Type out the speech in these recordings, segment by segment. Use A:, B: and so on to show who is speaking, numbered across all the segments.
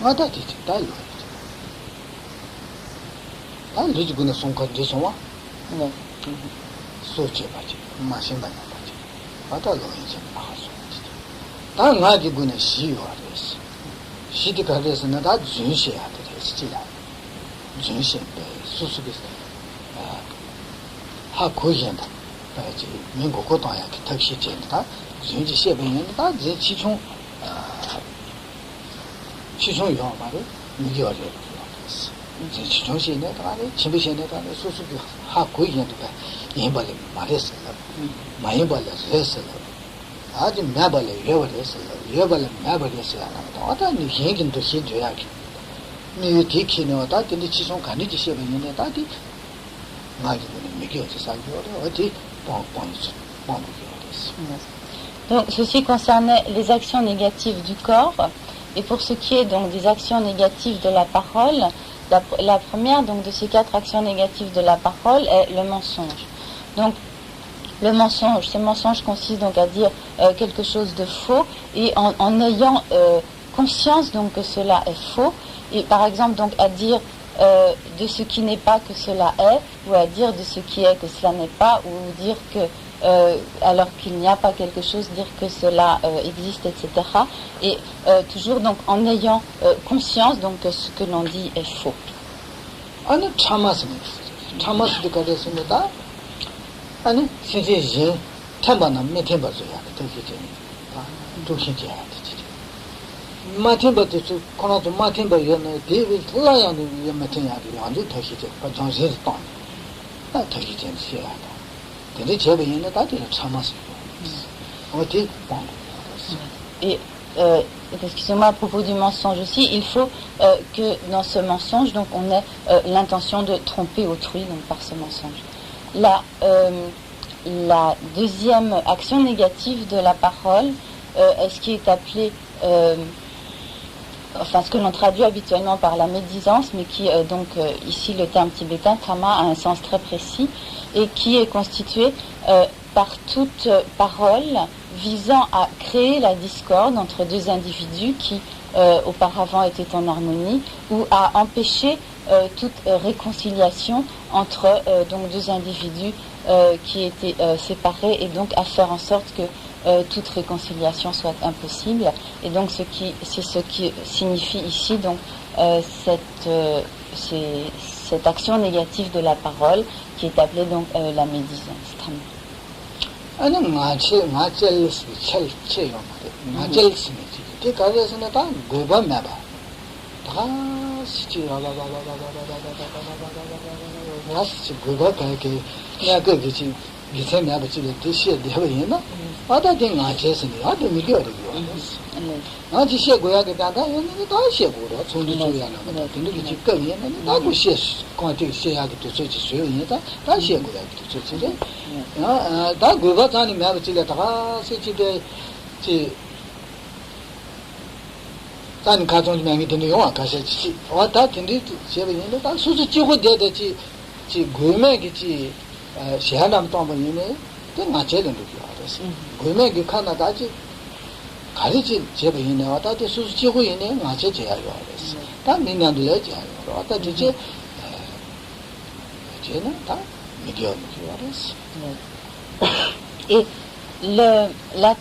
A: Ada di da lo. Da lo ji guna song ka de song wa.
B: 네.
A: So che ba ji, ma shin ba ba ji. Ada lo yin chen ba so ji. Da nga ji guna shi yo de shi. Shi de ka de se na da jun she ya de shi ji la. Jun she de su su de. Ha ko yin da. Ba ji min go ko da ya ki ta shi chen da. Jun ji she ba yin da ji chi chung 시중이 요 말이 미디어를 이제 시중시 내가래 집에서 내가래 소소기 하고 있는데 예발이 말했어 많이 발렸어 아주 매발이 예발했어 예발이 매발했어 나도 니 얘기도 해줘야지 니 뒤키는 다 근데 시중 간이 지셔 있는데 다디 말이 미디어에서 살고 어디 뻥뻥이지
B: Donc ceci concernait les actions négatives du corps. Et pour ce qui est donc des actions négatives de la parole, la première donc de ces 4 actions négatives de la parole est le mensonge. Donc le mensonge, ce mensonge consiste donc à dire quelque chose de faux et en ayant conscience donc que cela est faux et par exemple donc à dire de ce qui n'est pas que cela est ou à dire de ce qui est que cela n'est pas ou dire que alors qu'il n'y a pas quelque chose, dire que cela existe, etc. Et toujours donc en ayant conscience donc que ce que l'on dit est faux. Et excusez-moi, à propos du mensonge aussi, il faut que dans ce mensonge, donc on ait l'intention de tromper autrui donc par ce mensonge. La deuxième action négative de la parole est ce qui est appelé ce que l'on traduit habituellement par la médisance, mais qui donc ici le terme tibétain trama a un sens très précis et qui est constitué par toute parole visant à créer la discorde entre deux individus qui auparavant étaient en harmonie ou à empêcher toute réconciliation entre donc deux individus qui étaient séparés et donc à faire en sorte que toute réconciliation soit impossible. Et donc c'est ce qui signifie ici donc cette action négative de la parole qui est appelée donc la médisance. Et la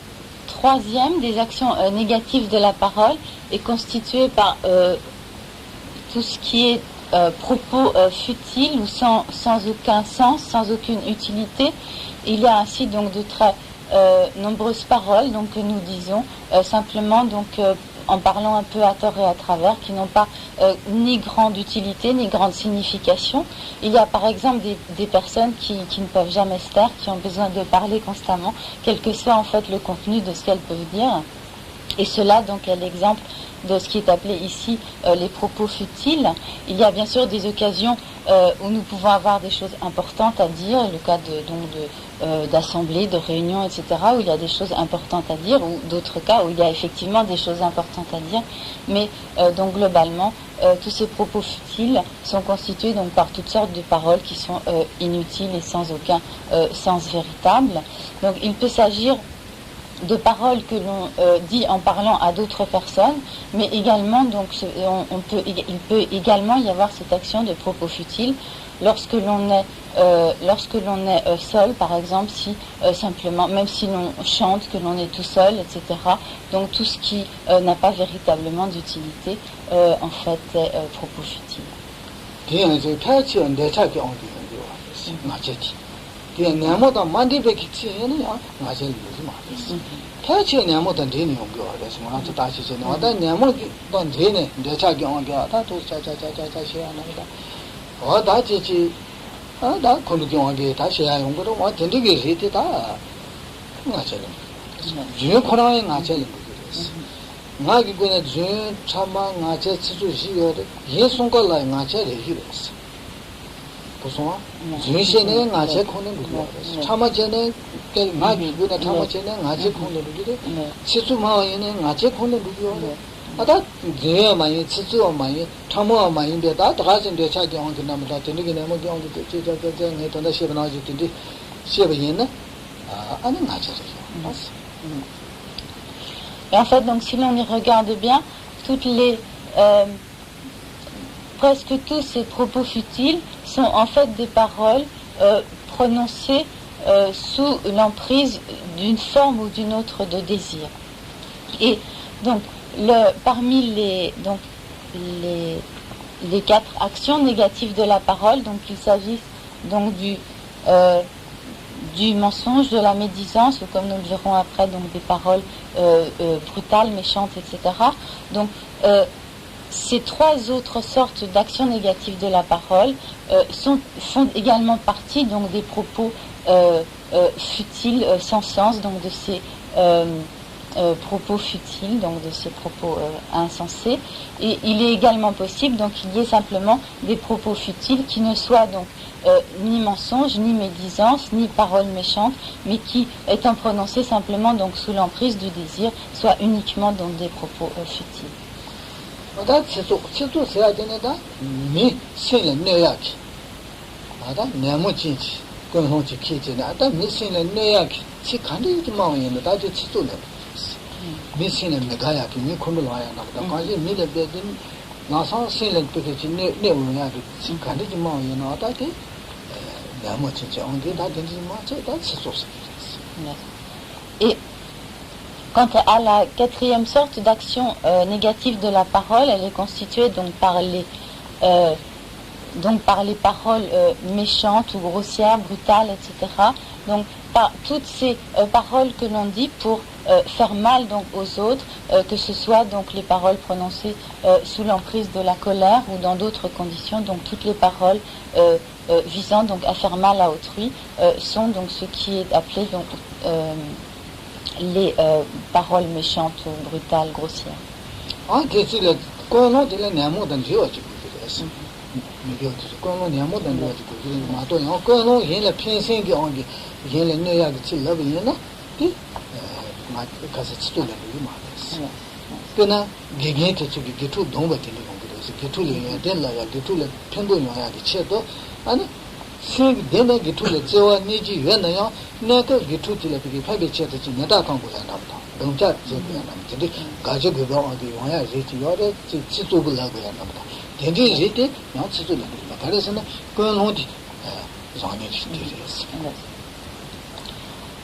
B: troisième des actions négatives de la parole est constituée par tout ce qui est propos futiles ou sans aucun sens, sans aucune utilité. Il y a ainsi donc de très nombreuses paroles donc, que nous disons simplement donc, en parlant un peu à tort et à travers, qui n'ont pas ni grande utilité, ni grande signification. Il y a par exemple des personnes qui ne peuvent jamais se taire, qui ont besoin de parler constamment, quel que soit en fait le contenu de ce qu'elles peuvent dire. Et cela donc est l'exemple de ce qui est appelé ici les propos futiles. Il y a bien sûr des occasions où nous pouvons avoir des choses importantes à dire, le cas d'assemblées, de réunions, etc., où il y a des choses importantes à dire, ou d'autres cas où il y a effectivement des choses importantes à dire, mais donc globalement, tous ces propos futiles sont constitués donc par toutes sortes de paroles qui sont inutiles et sans aucun sens véritable. Donc il peut s'agir de paroles que l'on dit en parlant à d'autres personnes, mais également donc il peut également y avoir cette action de propos futiles lorsque l'on est seul, par exemple, si simplement, même si l'on chante, que l'on est tout seul, etc. Donc tout ce qui n'a pas véritablement d'utilité, en fait, est propos futile. Et en fait, donc, si l'on y regarde bien, presque tous ces propos futiles sont en fait des paroles prononcées sous l'emprise d'une forme ou d'une autre de désir. Et donc, parmi les 4 actions négatives de la parole, donc il s'agit donc du mensonge, de la médisance, ou comme nous le verrons après, donc des paroles brutales, méchantes, etc. Donc, ces 3 autres sortes d'actions négatives de la parole font également partie donc des propos futiles, sans sens, donc de ces propos futiles, donc de ces propos insensés. Et il est également possible donc qu'il y ait simplement des propos futiles qui ne soient donc ni mensonges, ni médisance, ni paroles méchantes, mais qui, étant prononcées simplement donc sous l'emprise du désir, soient uniquement donc des propos futiles. Et quant à la 4e sorte d'action négative de la parole, elle est constituée donc par les paroles méchantes ou grossières, brutales, etc. Donc par toutes ces paroles que l'on dit pour faire mal donc aux autres, que ce soit donc les paroles prononcées sous l'emprise de la colère ou dans d'autres conditions, donc toutes les paroles visant donc à faire mal à autrui sont donc ce qui est appelé donc les paroles méchantes, brutales, grossières.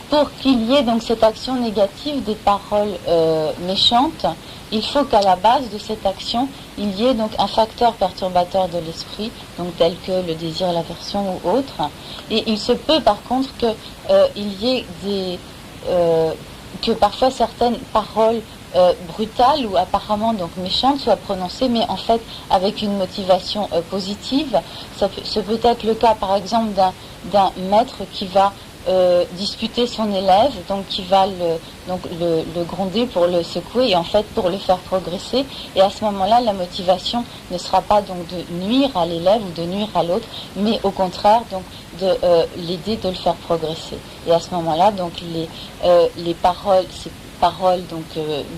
B: Pour qu'il y ait donc cette action négative des paroles méchantes, il faut qu'à la base de cette action, il y ait donc un facteur perturbateur de l'esprit, donc tel que le désir, l'aversion ou autre. Et il se peut par contre qu'il y ait que parfois certaines paroles brutales ou apparemment donc méchantes soient prononcées, mais en fait avec une motivation positive. Ce peut être le cas par exemple d'un maître qui va disputer son élève, donc qui va le gronder pour le secouer et en fait pour le faire progresser. Et à ce moment-là, la motivation ne sera pas donc de nuire à l'élève ou de nuire à l'autre, mais au contraire donc de l'aider, de le faire progresser. Et à ce moment-là, donc ces paroles donc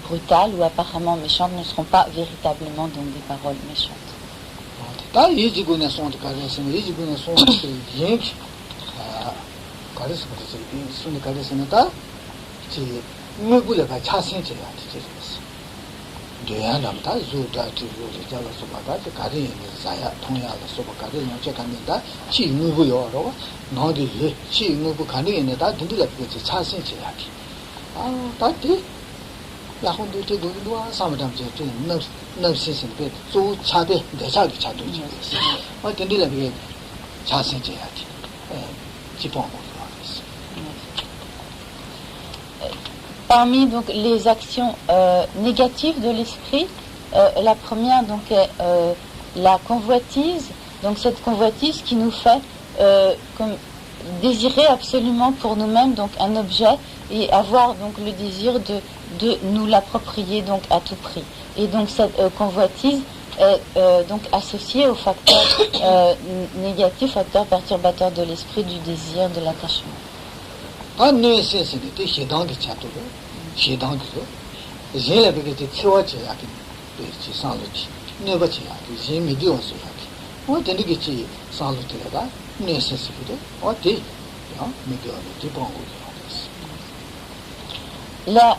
B: brutales ou apparemment méchantes ne seront pas véritablement donc des paroles méchantes.
A: 무불에 봐 차생제야 되지. 대한남다 주다주로 잡아서 봐가지고 가리는 자야 통야를 쏘고 가리는 어쩌간다 지무부여로 너들이 지무부 가리는다 들들라고 차생제야 아 다들 라혼도 되고도 사람들한테 너 또 차대 내자기 차도지 들들라고 차생제야 기본
B: Parmi donc les actions négatives de l'esprit, la première donc est la convoitise. Donc cette convoitise qui nous fait comme désirer absolument pour nous-mêmes donc un objet et avoir donc le désir de nous l'approprier donc à tout prix. Et donc cette convoitise est donc associée au facteur négatif, facteur perturbateur de l'esprit, du désir, de l'attachement.
A: 안내 세세데 시당기 차도로 시당기로 제레베게 치워져야기 되지 상로지 네버지야기 제미디오스야기 어디게지 상로들가 네세스기도 어디 미디오를 디봉고
B: La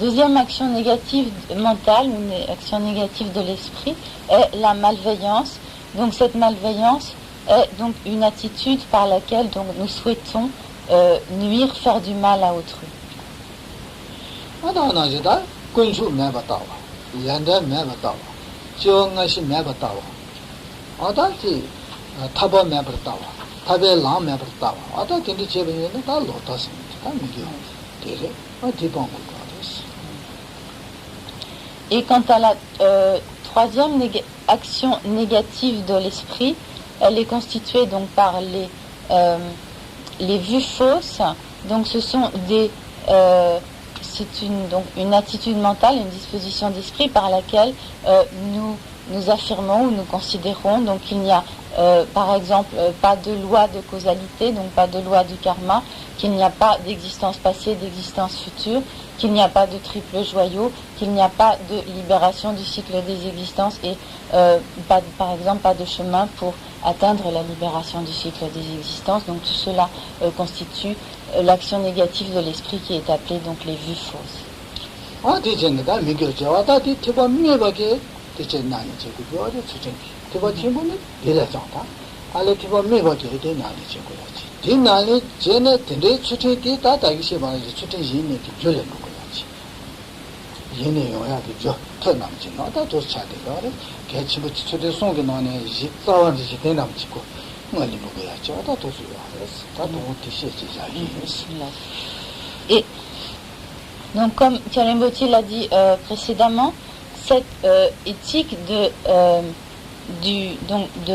B: deuxième action négative mentale, une action négative de l'esprit, est la malveillance. Donc cette malveillance est donc une attitude par laquelle donc nous souhaitons nuire, faire du mal à autrui. Et quant à la troisième action négative de l'esprit, elle est constituée donc par les vues fausses. Donc ce sont c'est une attitude mentale, une disposition d'esprit par laquelle nous affirmons ou nous considérons donc qu'il n'y a par exemple pas de loi de causalité, donc pas de loi du karma, qu'il n'y a pas d'existence passée, d'existence future, qu'il n'y a pas de triple joyau, qu'il n'y a pas de libération du cycle des existences et par exemple pas de chemin pour atteindre la libération du cycle des existences. Donc tout cela constitue l'action négative de l'esprit qui est appelée donc les vues fausses. Et donc comme Karimbotti l'a dit précédemment, cette éthique de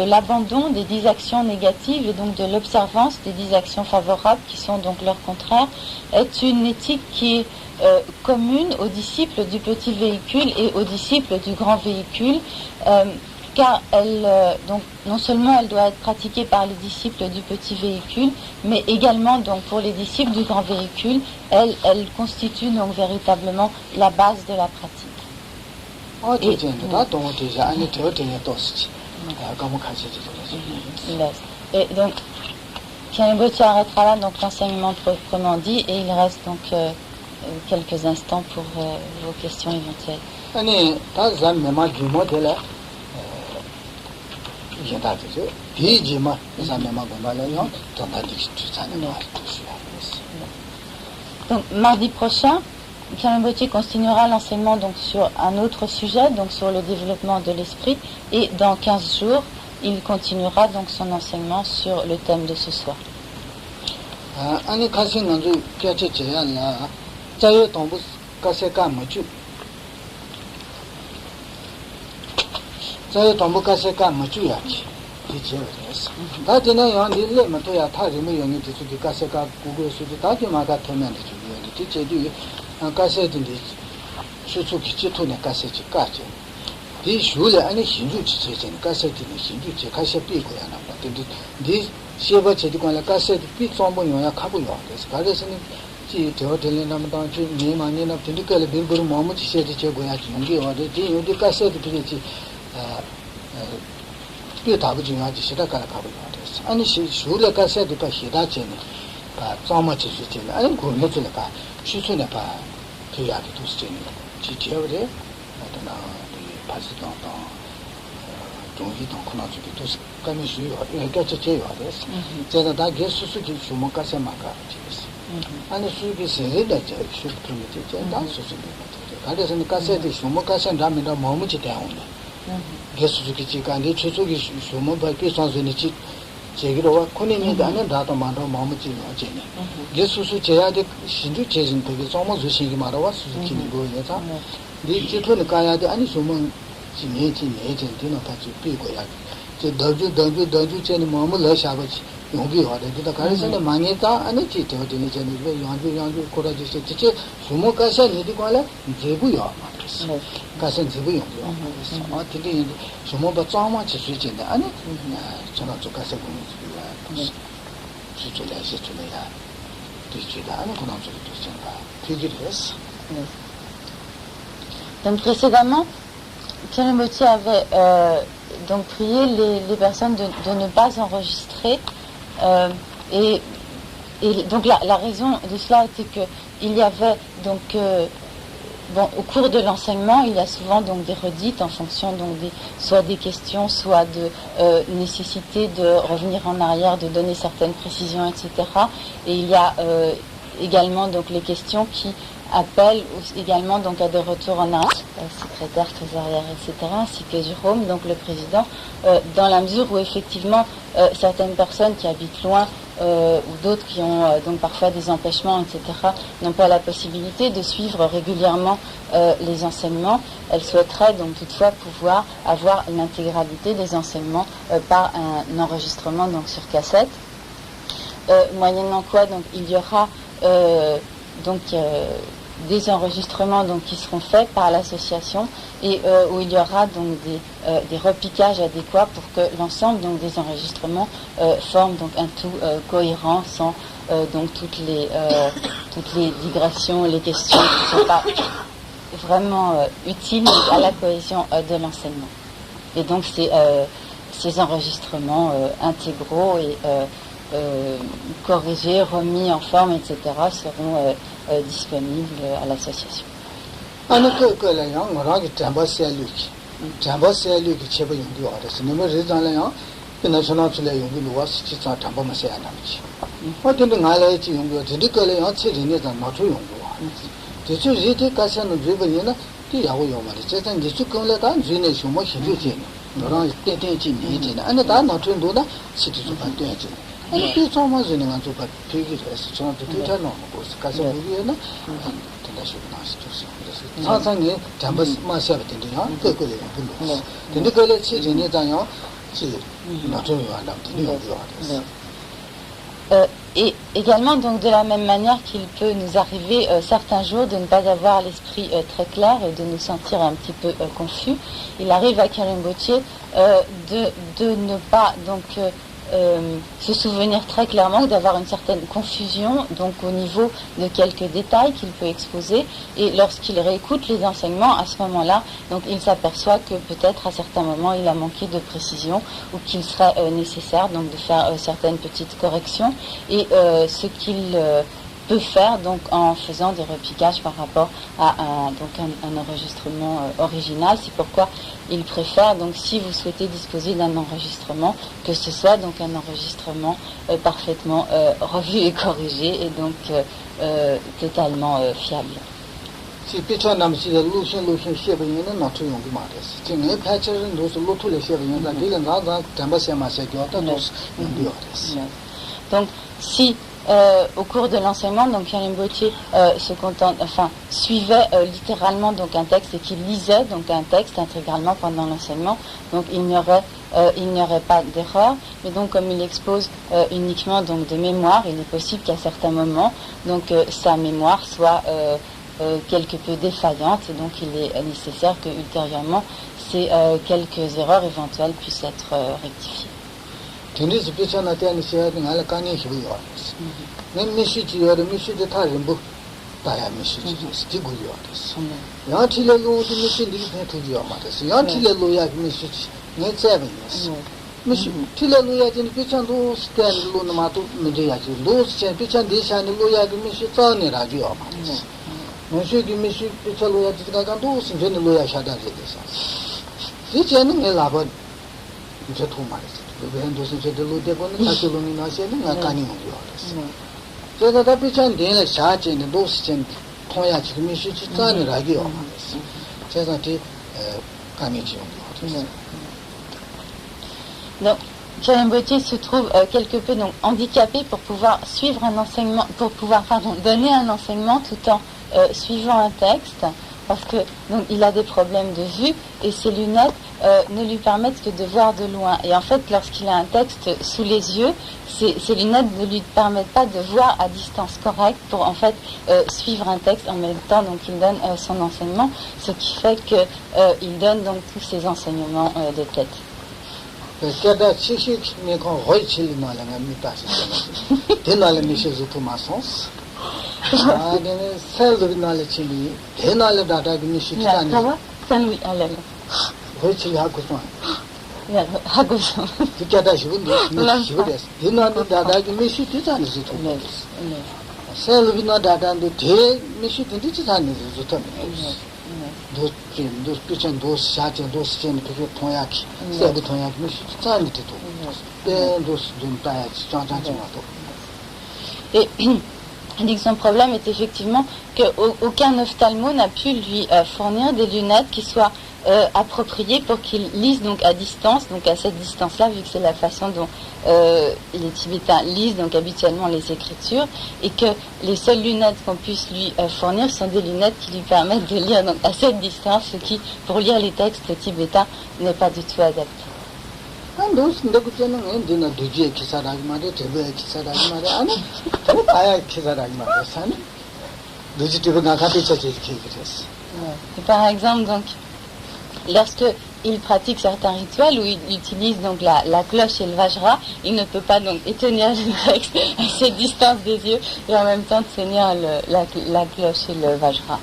B: l'abandon des 10 actions négatives et donc de l'observance des 10 actions favorables qui sont donc leur contraire est une éthique qui est commune aux disciples du petit véhicule et aux disciples du grand véhicule, car donc non seulement elle doit être pratiquée par les disciples du petit véhicule, mais également donc pour les disciples du grand véhicule, elle constitue donc véritablement la base de la pratique. Et donc Karimbotti arrêtera là donc l'enseignement proprement dit et il reste donc quelques instants pour vos questions éventuelles. Donc mardi prochain, Karimbotti continuera l'enseignement donc sur un autre sujet, donc sur le développement de l'esprit, et dans 15 jours, il continuera donc son enseignement sur le thème de ce soir.
A: 교약이 도스제니 지지어래 나타나 파스도 종이도 코나주기 도스 감이 쉬어 이렇게 제요 됐어 제가 다 게스수기 주목가서 막아 지었어 아니 수기 세례다 저 슈트르미지 제가 수수기 가려서 가세도 주목가서 라면도 뭐무지 대하는데 게스수기 지간에 최소기 주목 발표 선수니지 제기로와 코니니가 안에 다도 만도 마음지 어제네 예수수 제야데 신주 제진 되게 정말 주시기 말아와 수수키니 거에서 네 지토는 가야 돼 아니 소문 지내지 되는 같이 비고야 저 더주 제는 마음을 러샤버지 용기 와데다 가르선에 망했다 아니 지토되는 제는 왜 양주 고라지서 지체 수목가서 니디 관래 제부야 가선 제부요 어떻게 수목바 짱마 지수진데 아니 저는 좀 가서 보면 주주라서 주내야 뒤지다 않은 그런 소리도 있잖아. 되기를 했어.
B: Donc précédemment, Pierre Moutier avait donc prié les personnes de ne pas enregistrer et donc la raison de cela était que il y avait donc au cours de l'enseignement, il y a souvent donc des redites en fonction donc soit des questions, soit de nécessité de revenir en arrière, de donner certaines précisions, etc. Et il y a également donc les questions qui appellent également donc à des retours en arrière, secrétaire, trésorière, etc. ainsi que Jérôme, donc le président, dans la mesure où effectivement certaines personnes qui habitent loin ou d'autres qui ont donc parfois des empêchements, etc., n'ont pas la possibilité de suivre régulièrement les enseignements. Elles souhaiteraient donc toutefois pouvoir avoir l'intégralité des enseignements par un enregistrement donc sur cassette, moyennant quoi donc il y aura des enregistrements donc qui seront faits par l'association et où il y aura donc des repiquages adéquats pour que l'ensemble donc des enregistrements forment donc un tout cohérent sans donc toutes les digressions, les questions qui ne sont pas vraiment utiles à la cohésion de l'enseignement. Et donc ces enregistrements intégraux et corrigés, remis en forme, etc. seront disponibles à l'association. Et également donc de la même manière qu'il peut nous arriver certains jours de ne pas avoir l'esprit très clair et de nous sentir un petit peu confus, il arrive à Karim Bautier de ne pas donc se souvenir très clairement, d'avoir une certaine confusion donc au niveau de quelques détails qu'il peut exposer, et lorsqu'il réécoute les enseignements, à ce moment-là, donc il s'aperçoit que peut-être à certains moments il a manqué de précision ou qu'il serait nécessaire donc de faire certaines petites corrections, et ce qu'il peut faire donc en faisant des repiquages par rapport à un enregistrement original. C'est pourquoi il préfère donc, si vous souhaitez disposer d'un enregistrement, que ce soit donc un enregistrement parfaitement revu et corrigé et donc totalement fiable.
A: Si picha nam si lusion xie ben yin na tu yong bi ma de si jing ne pai che ren do su lu tu le xie ben yin da de na da tamba xie ma xie gyo da do su yong bi.
B: Donc si au cours de l'enseignement, donc Pierre Bautier suivait littéralement donc un texte et qu'il lisait donc un texte intégralement pendant l'enseignement, donc il n'y aurait pas d'erreur. Mais donc comme il expose uniquement donc de mémoire, il est possible qu'à certains moments donc sa mémoire soit quelque peu défaillante, et donc il est nécessaire que ultérieurement ces quelques erreurs éventuelles puissent être rectifiées.
A: Tendis picha na te ni xie de ngala ka ni xi bu yo. Ne mi xi ji yo de mi xi de ta ren bu. Ta ya mi xi ji gu yo de. Ya ti le lu de mi xi de ni tu yo ma de. Ya ti le lu ya mi xi ne zhe ben ye. Mi xi ti le lu ya de ni picha do sta lu na ma tu mi de ya ji lu xie picha de sha ni lu ya de mi xi zao ni ra ji yo ma de. monsieur qui me suit, ça loya dit quand on se vient loya chada de ça. Si tu as une la bonne, je trouve mal. Le vent de ce de l'eau de bonne, ça que l'on a c'est un canin. C'est la picha de la charge in the dosage, Toya Chimishu Chitan, Ragio. C'est un type Kamichi.
B: Donc, Jérôme Gauthier se trouve quelque peu donc handicapé pour pouvoir suivre un enseignement, pour pouvoir donner un enseignement tout en suivant un texte, parce que donc il a des problèmes de vue et ses lunettes ne lui permettent que de voir de loin. Et en fait, lorsqu'il a un texte sous les yeux, ces lunettes ne lui permettent pas de voir à distance correcte pour en fait suivre un texte en même temps. Donc il donne son enseignement, ce qui fait que il donne donc tous ses enseignements de tête.
A: Cada chic me con roichil na la mita. Denal mishes to ma sens. Ah, sel de na le chili. Denal data mishes tani.
B: Ça oui, allez.
A: Roichil hakusan.
B: Ya, hakusan.
A: Cada shibun shibun. Denal data mishes tani to. Sel de na data de mishes tani to. Those pitching those shots and those chain people Toyaki, said Toyaki, Miss then those don't die,
B: Et il dit que son problème est effectivement qu'aucun ophtalmo n'a pu lui fournir des lunettes qui soient appropriées pour qu'il lise donc à distance, donc à cette distance-là, vu que c'est la façon dont les Tibétains lisent donc habituellement les écritures, et que les seules lunettes qu'on puisse lui fournir sont des lunettes qui lui permettent de lire donc à cette distance, ce qui, pour lire les textes tibétains, n'est pas du tout adapté. Et par exemple, donc, lorsque il pratique certains rituels où il utilise donc la cloche et le vajra, il ne peut pas donc tenir le texte à cette distance des yeux et en même temps tenir la cloche et le vajra.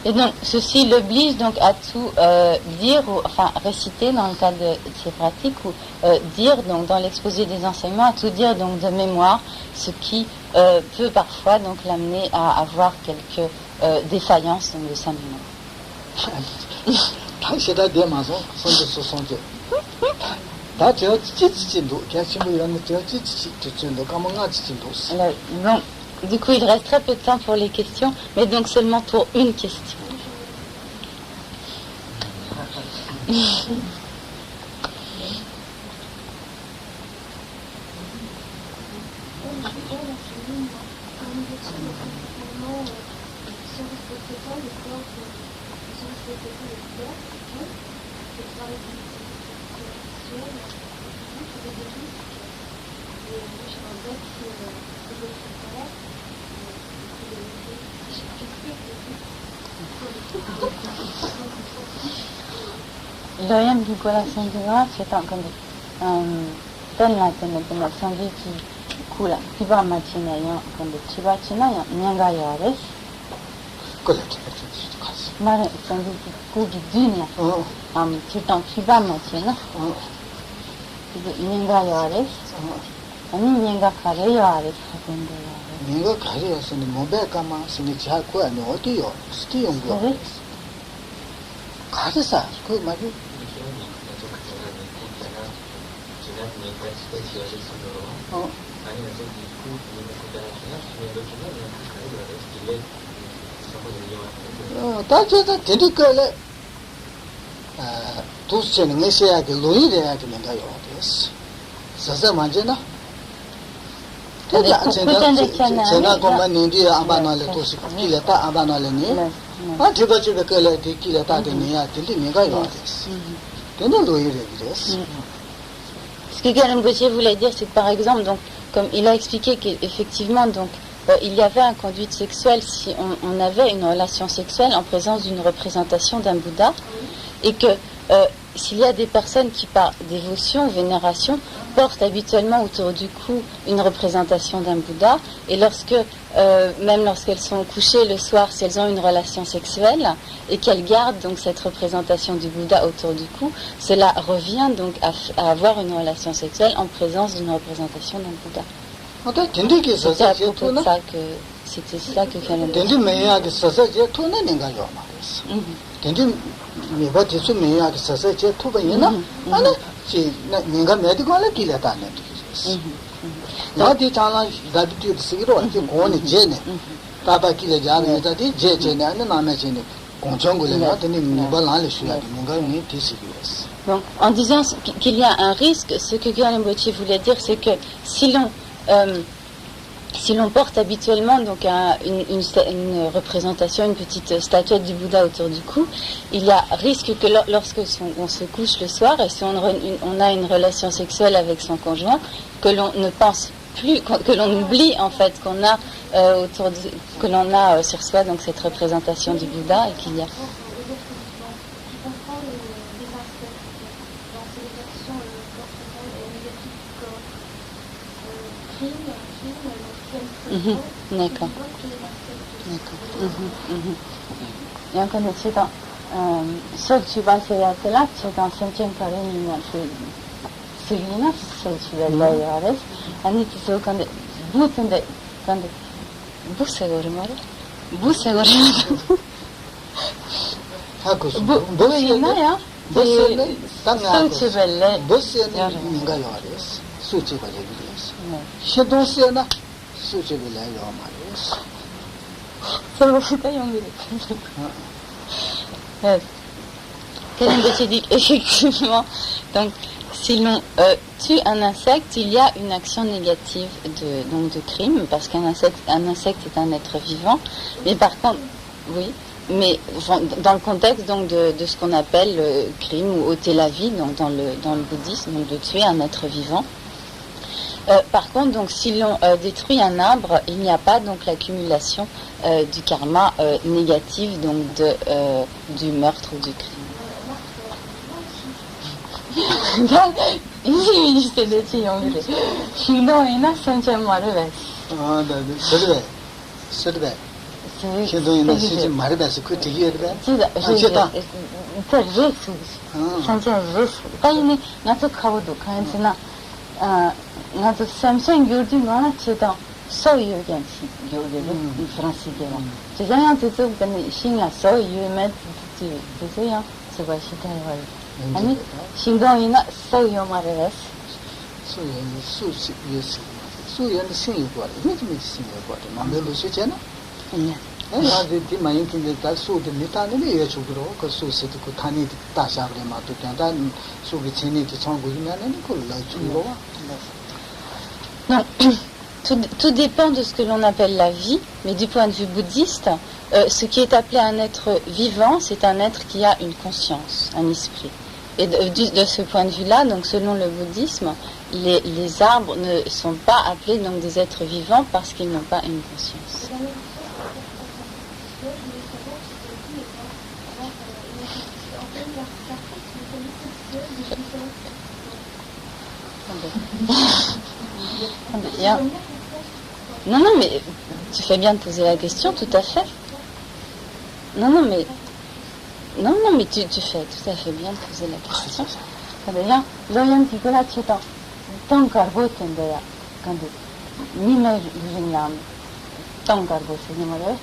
B: Et donc, ceci l'oblige donc à tout dire, ou enfin réciter dans le cadre de ces pratiques, ou dire donc dans l'exposé des enseignements, à tout dire donc de mémoire, ce qui peut parfois donc l'amener à avoir quelques défaillances donc, de sa mémoire. Donc, du coup, il reste très peu de temps pour les questions, mais donc seulement pour une question. Doyan di kuala sendiri, saya tak kena dan lah kena sendiri kula tiba macam yang kena tiba cina yang nyangga yaris. Mari sendiri kugi dunia. Kita tiba macam na. Nyangga yaris. Ani nyangga kare yaris kena.
A: Nyangga kare yaris ni mobile kama sini cahaya kuat ni oti yo, sti yang gua. Kare sah, kau maju. 다저다 데리컬에 도스는 내셔야 그 로이래야 되는 거요. 서서 만져나. 제가 그만 인디 아바나레 도스 끼려다 아바나레니. 아 제가 그래 끼려다 되네야 들리 내가 요. 되는 로이래 그랬어.
B: Ce que Jérôme Gauthier voulait dire, c'est que par exemple, donc, comme il a expliqué qu'effectivement, donc, il y avait un conduite sexuelle si on avait une relation sexuelle en présence d'une représentation d'un Bouddha, et que s'il y a des personnes qui, par dévotion, vénération, portent habituellement autour du cou une représentation d'un Bouddha, et même lorsqu'elles sont couchées le soir, si elles ont une relation sexuelle, et qu'elles gardent donc cette représentation du Bouddha autour du cou, cela revient donc à avoir une relation sexuelle en présence d'une représentation d'un Bouddha. C'était à propos de ça c'était ça que vient le Donc, en disant qu'il y a un risque, ce que Gyalpa Rinpoche voulait dire, c'est que si l'on porte habituellement donc une représentation, une petite statuette du Bouddha autour du cou, il y a risque que lorsque on se couche le soir et si on a une relation sexuelle avec son conjoint, que l'on ne pense plus, que l'on oublie en fait qu'on a que l'on a sur soi donc cette représentation du Bouddha et qu'il y a. D'accord. 약간 제가 설치반세야텔라 제가 선천가래니나 스리나 설치벨라야레스 아니 그소간데 부튼데 간데 부세거리 말이야 부세거리
A: 하고서
B: 뭐였나요?
A: 부세네
B: 설치벨레
A: 부세네 뭔가 요아레스 수치발레비레스 시도세나 수치벨레요 말이스
B: Solvacité Yongiri. Kalimboche dit effectivement, donc si l'on tue un insecte, il y a une action négative de crime, parce qu'un insecte est un être vivant, mais par contre, oui, mais dans le contexte donc de ce qu'on appelle le crime ou ôter la vie, donc dans le bouddhisme, donc de tuer un être vivant. Par contre, donc, si l'on détruit un arbre, il n'y a pas donc l'accumulation du karma négatif donc du meurtre ou du crime. 나도 삼성 교rdin 거나 제가 소유견 교rdin 프랑스계로 제가 뜻을 근데 신가 소유면 뜻이야 제가 시대에 아니 신경이나 소유 말을
A: 소유는 신이 거야 이게 신이 거야 남들도 쓰잖아 아니 디마인 근데 다 소도 미타는 게 예초로 그 소스도 그 탄이 다샤그레 마도 된다 소기 체니도 청구이면은 그걸 주로
B: Non, tout dépend de ce que l'on appelle la vie, mais du point de vue bouddhiste, ce qui est appelé un être vivant, c'est un être qui a une conscience, un esprit. Et de ce point de vue-là, donc selon le bouddhisme, les arbres ne sont pas appelés donc des êtres vivants parce qu'ils n'ont pas une conscience. Non, mais tu fais bien de poser la question, tout à fait. Non, mais tu fais tout à fait bien de poser la question. D'ailleurs, l'oyam qui colla cheta, tant carbo tendaya, quand mime vignam, tant carbo c'est malheur.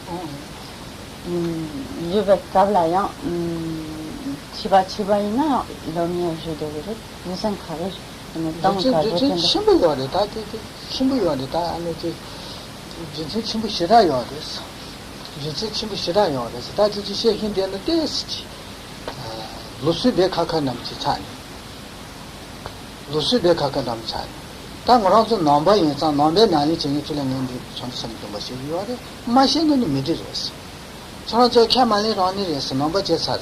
B: Je vais tablayan, chiba ina, l'omia je devrais, nous encourage.
A: 신부요래 다 신부요래 다 안에 진짜 신부 싫어요 그래서 진짜 신부 싫어요 그래서 다 진짜 신된데 됐지 로스베 카카 남지 차니 로스베 카카 남지 차니 당으로서 넘버 인상 넘버 나니 진이 틀는데 전선도 뭐시 요래 마신은 미디졌어 저는 저 캐만리 라니에서 넘버 제사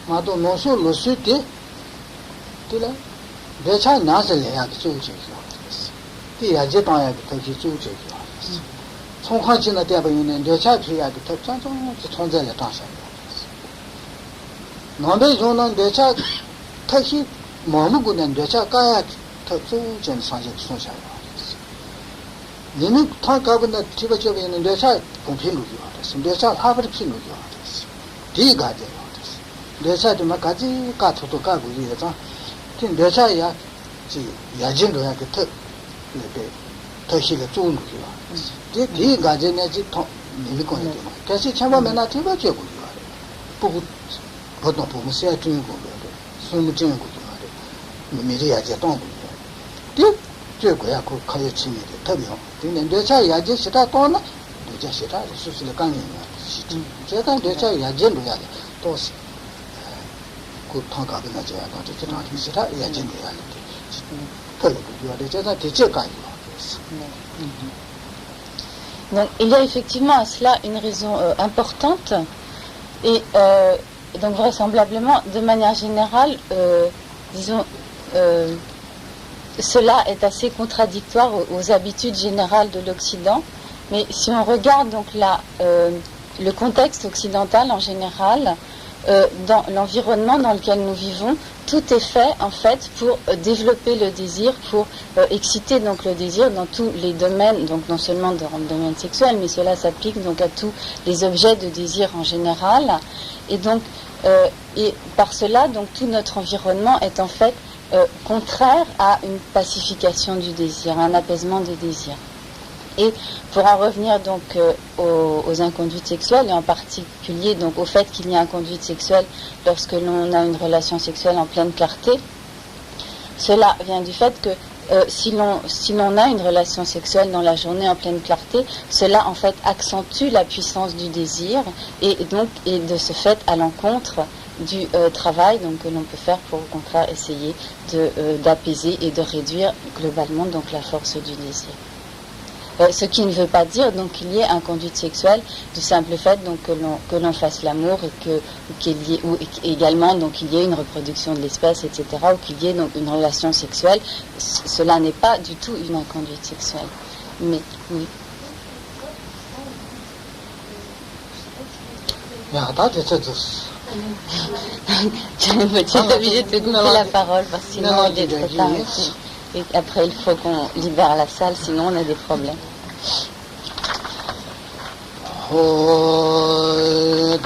A: 마도 노소 로스데 되라 대차 나서 해야 주지. 뒤야지 당야 되지 주지. 총화진의 대부분은 대차 필요하게 특정적 존재를 당선. 너네 존은 대차 다시 마음고는 되자 가야 더 좋은 상식 손샤요. 니는 타가보다 티버쪽에 있는 데서 공평을 요하다. 데서 합을 피는 요하다. 디가죠. 데서도 막 가지 가토도 가고 이래서 진 데서야 지 야진도야 그터 네 더시가 좋은 거요. 디가제네 지통 니는 거는 그래서 참아면 나 티버쪽에 요하다. 보고 보통 보면 세야 중요 거요. 숨을 지는 거요. 미리 야제 동 거요. 디 거야 그 가요 치미데 더비요. 근데 데서 야제 시다 또나 데서 시다 수수를 강이야. 제가 데서 야제로 야제 또 그 통과가 나죠. 아주 저랑 시다 야제로 야제. 그리고 제가 대체 강이요.
B: Donc il y a effectivement à cela une raison importante et donc vraisemblablement de manière générale disons cela est assez contradictoire aux habitudes générales de l'Occident, mais si on regarde donc le contexte occidental en général, dans l'environnement dans lequel nous vivons, tout est fait en fait pour développer le désir, pour exciter donc le désir dans tous les domaines, donc non seulement dans le domaine sexuel, mais cela s'applique donc à tous les objets de désir en général, et donc et par cela donc tout notre environnement est en fait contraire à une pacification du désir, à un apaisement des désirs. Et pour en revenir donc aux inconduites sexuelles, et en particulier donc au fait qu'il y a inconduite sexuelle lorsque l'on a une relation sexuelle en pleine clarté, cela vient du fait que si l'on a une relation sexuelle dans la journée en pleine clarté, cela en fait accentue la puissance du désir et de ce fait à l'encontre du travail donc, que l'on peut faire pour au contraire essayer d'apaiser et de réduire globalement donc la force du désir. Ce qui ne veut pas dire donc qu'il y ait inconduite sexuelle du simple fait donc que l'on fasse l'amour et ou également donc qu'il y ait une reproduction de l'espèce, etc., ou qu'il y ait donc une relation sexuelle. Cela n'est pas du tout une inconduite sexuelle. Mais oui. Tu es obligé de te couper la parole parce que sinon il est trop tard ici. Et après il faut qu'on libère la salle, sinon on a des problèmes. Oh,